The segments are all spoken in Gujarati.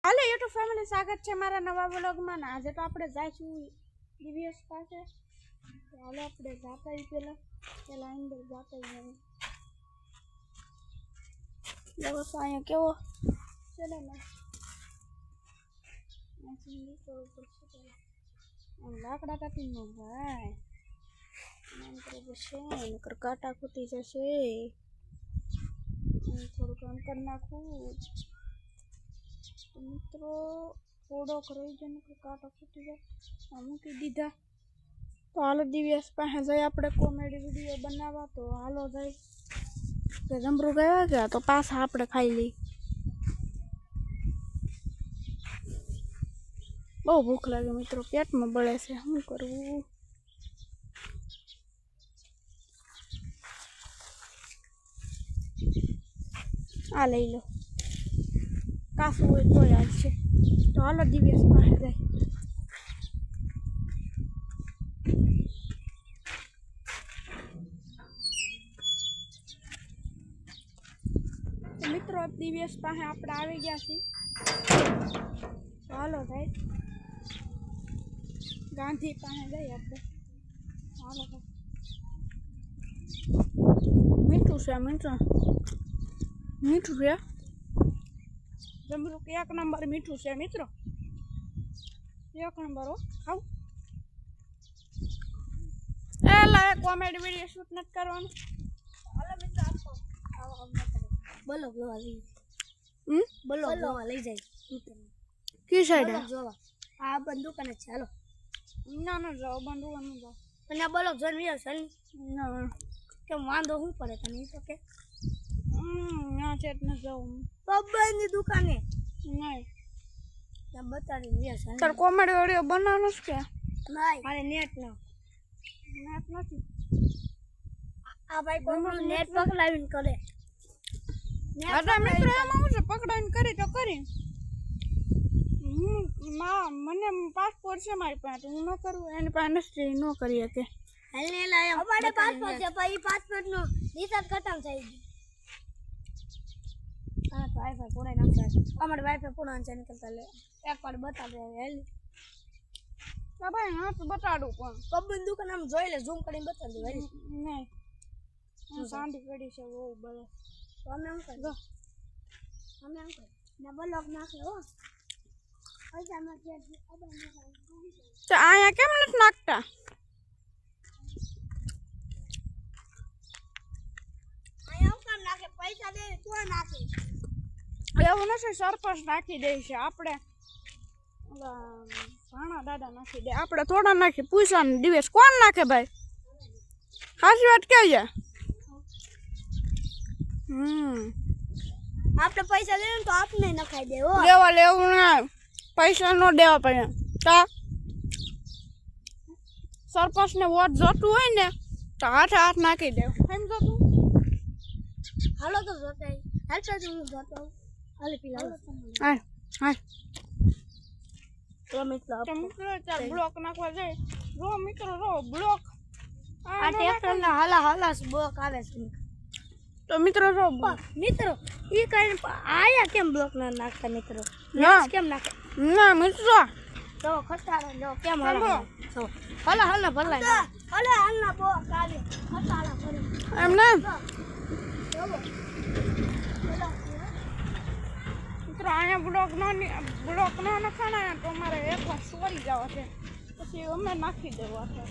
हेलो यूट्यूब फैमिली स्वागत है मारा नवा व्लॉग में। आज तो આપણે જઈશું ડીવીએસ પાસે। તો હાલો આપણે જાતા ही પેલા અંદર જાતા ही देखो साया केવો चलो ना ऐसे तो ऊपर से चलो लाकड़ा काटी नो भाई मन करे जैसे नकर काटा फूटी जैसे थोड़ा काम करना खूब मित्रों थोड़ो रही जाए काटा फूटी जाए मूकी दीधा। तो हालो दिव्यास पासे जाए आपणे कॉमेडी वीडियो बनावा। तो हालो जाए के जमरू गया क्या तो पासा आपणे खाई ली। बहुत भूख लगे मित्रों पेट में बळे से शू करवू। आ लई लो कासू हो तो याद है। तो हालो दिव्यास पासे जाए। तो मित्रों दिव्यास पासे आपणे आवी गया छे। तो हालो जाए गांधी पासे जाए आपणे। हालो मीठू से मित्रों मीठू है जमरू के एक नंबर मीठू से मित्रों एक नंबर हो खाओ। ए लाए कॉमेडी वीडियो शूट नत करवानो। हालो मित्रों आपको बोलो जोवा ली बोलो जोवा लई जाए की साइड है जोवा आ बंदूक ने चलो ना ना जाओ बंदूक न जाओ तने बोलो जोन वियो चल ना के वांदो हूं पड़े तने तो के ना चेत न जाओ पब्बनी दुकाने नहीं तब बता दे वियो चल तर कॉमेडी वीडियो बनानो छ के नहीं मारे नेट નથી આ ભાઈ કોમનું નેટ પકડાવીને કરે આટા મિત્રો એમાં હું છે પકડાવીને કરી તો કરી મને પાસપોર્ટ છે મારી પાસે હું ન કરું એની પાસે નથી ન કરી શકે હાલ ને લાયો અમારે પાસપોર્ટ છે પણ ઈ પાસપોર્ટ નો રિચાર્જ ખતમ થઈ ગયું। આ વાઈફાઈ પૂરા નાખતા અમારે વાઈફાઈ પૂરા છે નીકળતા લે એક વાર બતા દે હેલ ના ભાઈ હા તો બતાડું પણ કબ બંદૂક નામ જોઈ લે ઝૂમ કરીને બતા દે ભાઈ નહીં હું સાંડી પડી છે ઓ બળે તો અમે એમ કરી અમે એમ કરી ના બ્લોક નાખે હો પૈસા માં કે ખબર ન તો આયા કેમ નથી નાખતા આયા કેમ નાખે પૈસા દે તો નાખે એવું નથી સરપંચ નાખી દે છે આપણે ભાણા દાદા નાખી દે આપણે થોડા નાખી પૂછવાનું દિવસ કોણ નાખે ભાઈ સાચી વાત કહેજે। આપણે પૈસા લેવું તો આપને નખાઈ દે હો લેવા લેવું ના પૈસા નો દેવા પડે તા સરપંચ ને વોટ જોતું હોય ને તો હાથ હાથ નાખી દે સમજો તું હાલો તો જોતાય હાલ તો હું જોતો હાલે પીલા હાલ હાલ તો મિત્રો ચાલ બ્લોક નાખવા જાય રો મિત્રો રો બ્લોક આ ટ્રેક્ટર ના હાલા હાલા બ્લોક આવે છે તો મિત્રો રો મિત્રો ઈ કઈ આયા કેમ બ્લોક ના નાખતા મિત્રો ના કેમ નાખે ના મિત્રો તો ખટાડો લો કેમ હાલા તો હાલા હાલા ભલાય હાલા હાલા બ્લોક આવે ખટાડા ભરી એમ ના મિત્રો આયા બ્લોક ના નખાણા તો મારે એકવાર સોરી જવા છે પછી અમે નાખી દેવા છે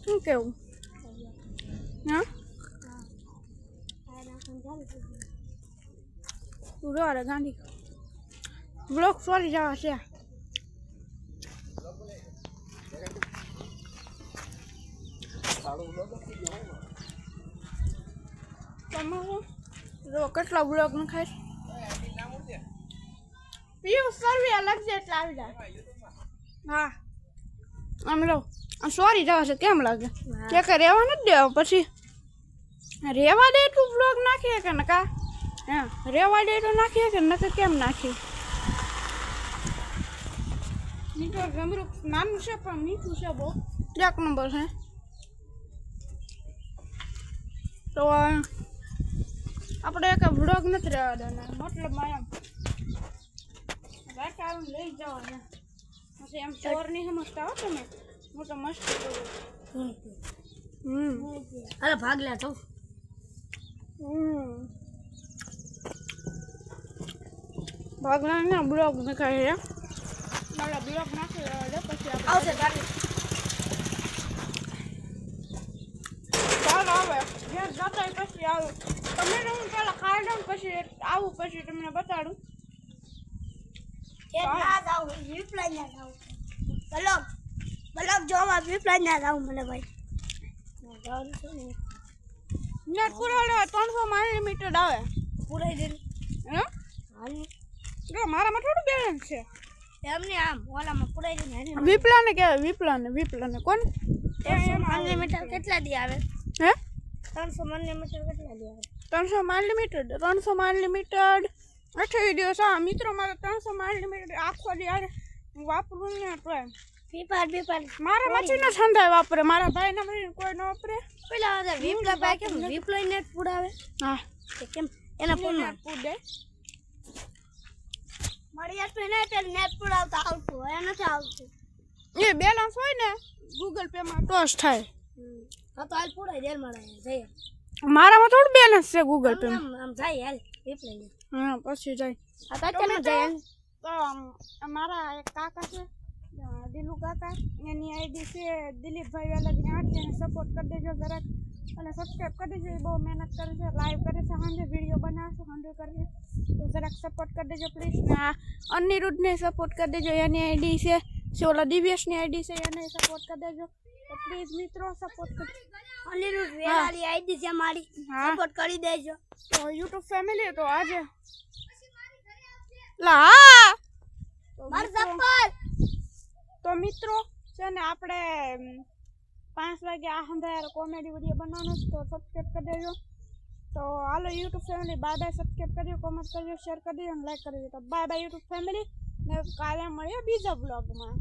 શું કેવું હા તું રો રે ગાંધી બ્લોક સોરી જવા છે તમારો રો કેટલા બ્લોક નખાય પીયુ સર્વે અલગ છે એટલે આવી જાય હા આમ લો સોરી જવા છે કેમ લાગે કે રેવા નથી દેવા પછી રેવા દે તું બ્લોગ નાખીએ કે નકા હા રેવા દે તો નાખીએ કે નકા કેમ નાખી મિત્રો જમરૂ નાનું છે પણ મીઠું છે બહુ એક નંબર છે। તો આપણે એક બ્લોગ નથી રહેવા દેવાના મતલબ એમ આમ લઈ જાઓ ને પછી એમ ચોર નહીં સમજતા હો તમે હું તો મસ્ત કરું અરે ભાગ લે તો ભાગલા ના બ્લોગ નખાય મારા બ્લોગ નાખી દે પછી આવશે ચાલો આવે ઘેર જતા પછી આવું તમે હું પેલા ખાઈ લઉં પછી આવું પછી તમને બતાડું ના જાવ રિપ્લાય ના જાવ બ્લોગ જોવા રિપ્લાય ના જાવ મને ભાઈ નેટ પૂરો લે 300 અનલિમિટેડ આવે પૂરાઈ દે હે જો મારામાં થોડું બેલેન્સ છે એમને આમ ઓલામાં પૂરાઈ દે વિપ્લાને કહેવાય વિપ્લાને કોણ અનલિમિટેડ કેટલા દી આવે હે 300 અનલિમિટેડ કેટલા દી આવે 300 અનલિમિટેડ 28 દિવસ આ મિત્રો મારે 300 અનલિમિટેડ આખો દી યાર વાપરું ને તો પીપાર મારા મચી ન સંધાય વાપરે મારા ભાઈ ના કોઈ ન વાપરે પેલા વિપ્લા ભાઈ કેમ વિપ્લાય નેટ પુરાવે હા કેમ એના ફોનમાં પૂડે મારી યાર તો નેટ પુરાવતા આવતું હોય નથી આવતું એ બેલેન્સ હોય ને ગૂગલ પે માં ટોસ થાય હા તો હાલ પુરાઈ દે મારા જઈએ મારામાં થોડું બેલેન્સ છે ગૂગલ પે માં આમ જાય હાલ વિપ્લાય હા પછી જાય આ તાત્કાલિક જાય તો અમારા એક કાકા છે દિલુ કાકા એની આઈડી છે દિલીપભાઈ વેલાજી 8 એને સપોર્ટ કરી દેજો જરાક અને સબસ્ક્રાઇબ કરી દેજો બહુ મહેનત કરે છે લાઈવ કરે છે સાંજે વિડીયો બનાવે છે સાંજે કરે છે તો જરાક સપોર્ટ કરી દેજો પ્લીઝ ને આ અનિરુદ્ધને સપોર્ટ કરી દેજો એની આઈડી છે ઓલા દિવ્યેશની આઈડી છે એને સપોર્ટ કરી દેજો તો પ્લીઝ મિત્રો સપોર્ટ કરજો અનિરુદ્ધ વેલાની આઈડી છે મારી સપોર્ટ કરી દેજો તો YouTube ફેમિલી તો આજે લા માર સપોર્ટ તો મિત્રો છે ને આપણે 5 વાગે આ હંધાર કોમેડી વિડીયો બનાવવાનો છે તો સબસ્ક્રાઇબ કરી દેજો તો હાલો YouTube family bye bye subscribe કરજો કોમેન્ટ કરજો શેર કરી દેજો અને લાઈક કરી દેજો તો બાય બાય YouTube ફેમિલી ને કાલે મળીએ બીજા બ્લોગમાં